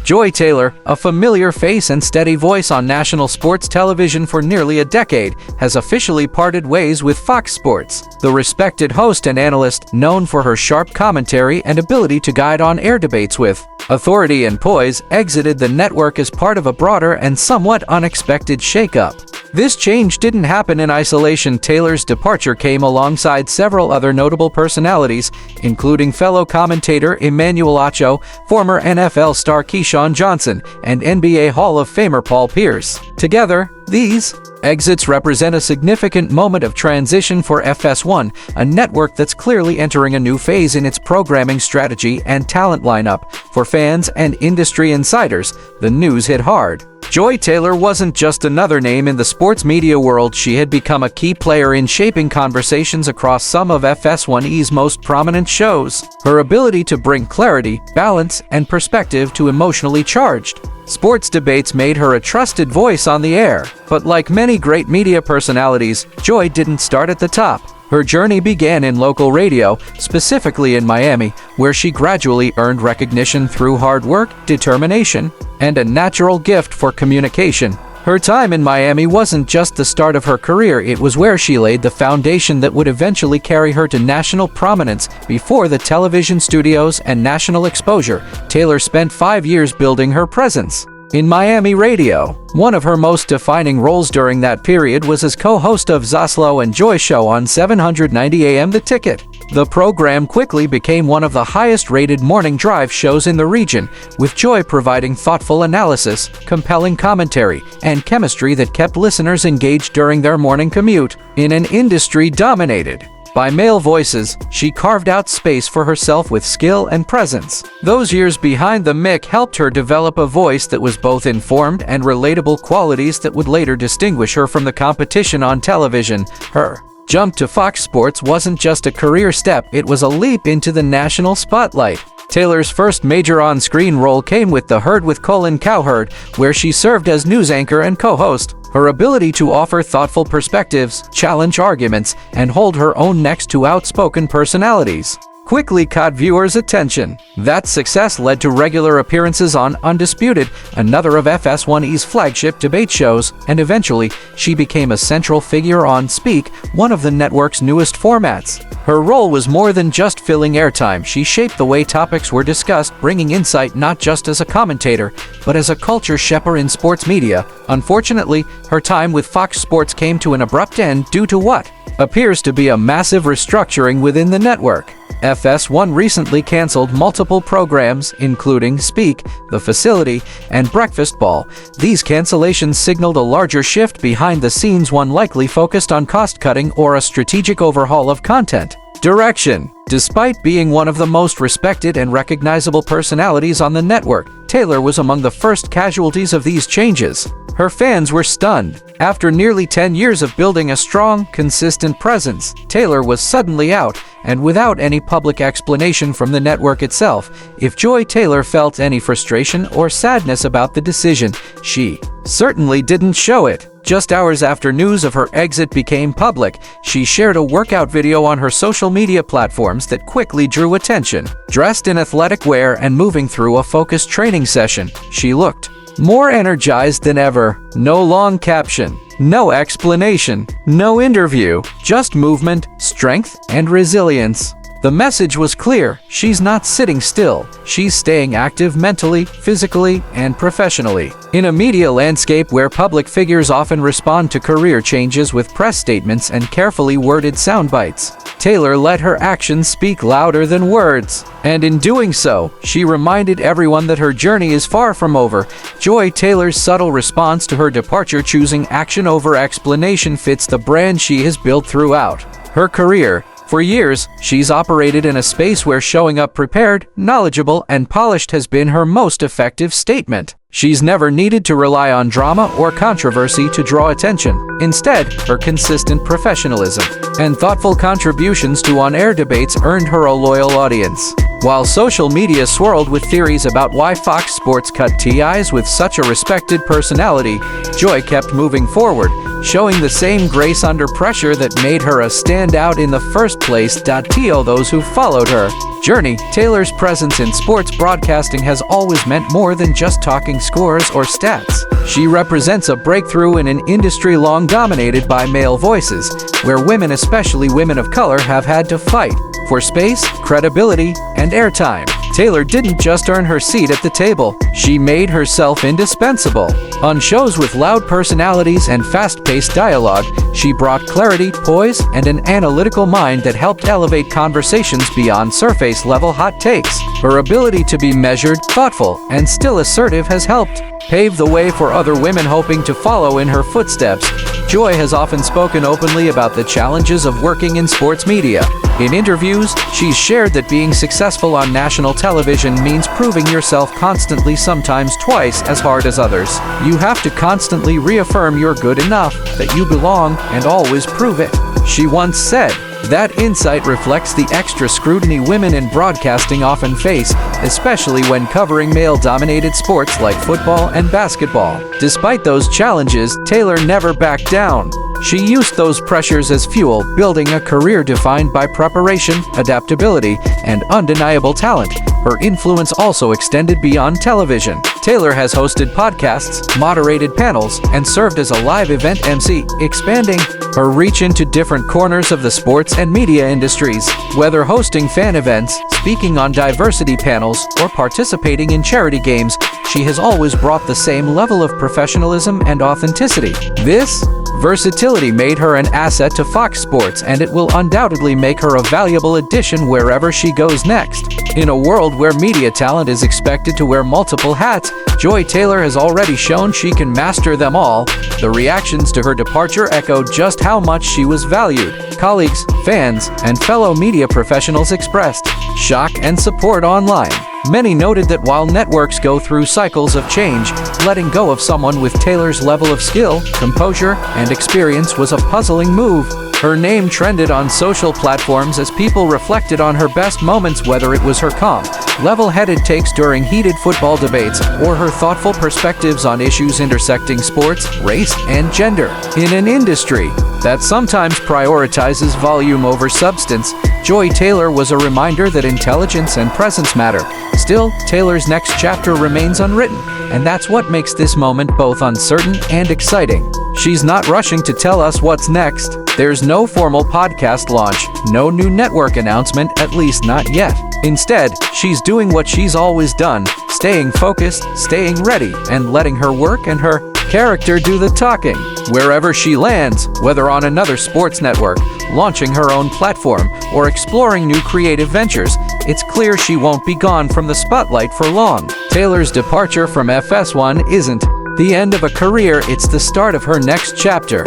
Joy Taylor, a familiar face and steady voice on national sports television for nearly a decade, has officially parted ways with Fox Sports. The respected host and analyst, known for her sharp commentary and ability to guide on-air debates with authority and poise, exited the network as part of a broader and somewhat unexpected shakeup. This change didn't happen in isolation. Taylor's departure came alongside several other notable personalities, including fellow commentator Emmanuel Acho, former NFL star Keyshawn Johnson, and NBA Hall of Famer Paul Pierce. Together, these exits represent a significant moment of transition for FS1, a network that's clearly entering a new phase in its programming strategy and talent lineup. For fans and industry insiders, the news hit hard. Joy Taylor wasn't just another name in the sports media world. She had become a key player in shaping conversations across some of FS1's most prominent shows. Her ability to bring clarity, balance, and perspective to emotionally charged sports debates made her a trusted voice on the air. But like many great media personalities, Joy didn't start at the top. Her journey began in local radio, specifically in Miami, where she gradually earned recognition through hard work, determination, and a natural gift for communication. Her time in Miami wasn't just the start of her career, it was where she laid the foundation that would eventually carry her to national prominence. Before the television studios and national exposure, Taylor spent 5 years building her presence in Miami radio. One of her most defining roles during that period was as co-host of Zaslow and Joy Show on 790 AM The Ticket. The program quickly became one of the highest-rated morning drive shows in the region, with Joy providing thoughtful analysis, compelling commentary, and chemistry that kept listeners engaged during their morning commute. In an industry dominated by male voices, she carved out space for herself with skill and presence. Those years behind the mic helped her develop a voice that was both informed and relatable, qualities that would later distinguish her from the competition on television. Her jump to Fox Sports wasn't just a career step, it was a leap into the national spotlight. Taylor's first major on-screen role came with The Herd with Colin Cowherd, where she served as news anchor and co-host. Her ability to offer thoughtful perspectives, challenge arguments, and hold her own next to outspoken personalities quickly caught viewers' attention. That success led to regular appearances on Undisputed, another of FS1's flagship debate shows, and eventually, she became a central figure on Speak, one of the network's newest formats. Her role was more than just filling airtime. She shaped the way topics were discussed, bringing insight not just as a commentator, but as a culture shepherd in sports media. Unfortunately, her time with Fox Sports came to an abrupt end due to what appears to be a massive restructuring within the network. FS1 recently canceled multiple programs, including Speak, The Facility, and Breakfast Ball. These cancellations signaled a larger shift behind the scenes, one likely focused on cost-cutting or a strategic overhaul of content direction. Despite being one of the most respected and recognizable personalities on the network, Taylor was among the first casualties of these changes. Her fans were stunned. After nearly 10 years of building a strong, consistent presence, Taylor was suddenly out, and without any public explanation from the network itself. If Joy Taylor felt any frustration or sadness about the decision, she certainly didn't show it. Just hours after news of her exit became public, she shared a workout video on her social media platforms that quickly drew attention. Dressed in athletic wear and moving through a focused training session, she looked more energized than ever. No long caption, no explanation, no interview, just movement, strength, and resilience. The message was clear: she's not sitting still, she's staying active mentally, physically, and professionally. In a media landscape where public figures often respond to career changes with press statements and carefully worded sound bites, Taylor let her actions speak louder than words. And in doing so, she reminded everyone that her journey is far from over. Joy Taylor's subtle response to her departure, choosing action over explanation, fits the brand she has built throughout her career. For years, she's operated in a space where showing up prepared, knowledgeable, and polished has been her most effective statement. She's never needed to rely on drama or controversy to draw attention. Instead, her consistent professionalism and thoughtful contributions to on-air debates earned her a loyal audience. While social media swirled with theories about why Fox Sports cut ties with such a respected personality, Joy kept moving forward, showing the same grace under pressure that made her a standout in the first place. To those who followed her journey, Taylor's presence in sports broadcasting has always meant more than just talking scores or stats. She represents a breakthrough in an industry long dominated by male voices, where women, especially women of color, have had to fight for space, credibility, and airtime. Taylor didn't just earn her seat at the table, she made herself indispensable. On shows with loud personalities and fast-paced dialogue, she brought clarity, poise, and an analytical mind that helped elevate conversations beyond surface-level hot takes. Her ability to be measured, thoughtful, and still assertive has helped pave the way for other women hoping to follow in her footsteps. Joy has often spoken openly about the challenges of working in sports media. In interviews, she's shared that being successful on national television means proving yourself constantly, sometimes twice as hard as others. You have to constantly reaffirm you're good enough, that you belong, and always prove it. She once said, "That insight reflects the extra scrutiny women in broadcasting often face, especially when covering male-dominated sports like football and basketball." Despite those challenges, Taylor never backed down. She used those pressures as fuel, building a career defined by preparation, adaptability, and undeniable talent. Her influence also extended beyond television. Taylor has hosted podcasts, moderated panels, and served as a live event MC, expanding her reach into different corners of the sports and media industries. Whether hosting fan events, speaking on diversity panels, or participating in charity games, she has always brought the same level of professionalism and authenticity. This versatility made her an asset to Fox Sports, and it will undoubtedly make her a valuable addition wherever she goes next. In a world where media talent is expected to wear multiple hats, Joy Taylor has already shown she can master them all. The reactions to her departure echoed just how much she was valued. Colleagues, fans, and fellow media professionals expressed shock and support online. Many noted that while networks go through cycles of change, letting go of someone with Taylor's level of skill, composure, and experience was a puzzling move. Her name trended on social platforms as people reflected on her best moments, whether it was her calm, level-headed takes during heated football debates or her thoughtful perspectives on issues intersecting sports, race, and gender. In an industry that sometimes prioritizes volume over substance, Joy Taylor was a reminder that intelligence and presence matter. Still, Taylor's next chapter remains unwritten, and that's what makes this moment both uncertain and exciting. She's not rushing to tell us what's next. There's no formal podcast launch, no new network announcement, at least not yet. Instead, she's doing what she's always done, staying focused, staying ready, and letting her work and her character do the talking. Wherever she lands, whether on another sports network, launching her own platform, or exploring new creative ventures, it's clear she won't be gone from the spotlight for long. Taylor's departure from FS1 isn't the end of a career, it's the start of her next chapter.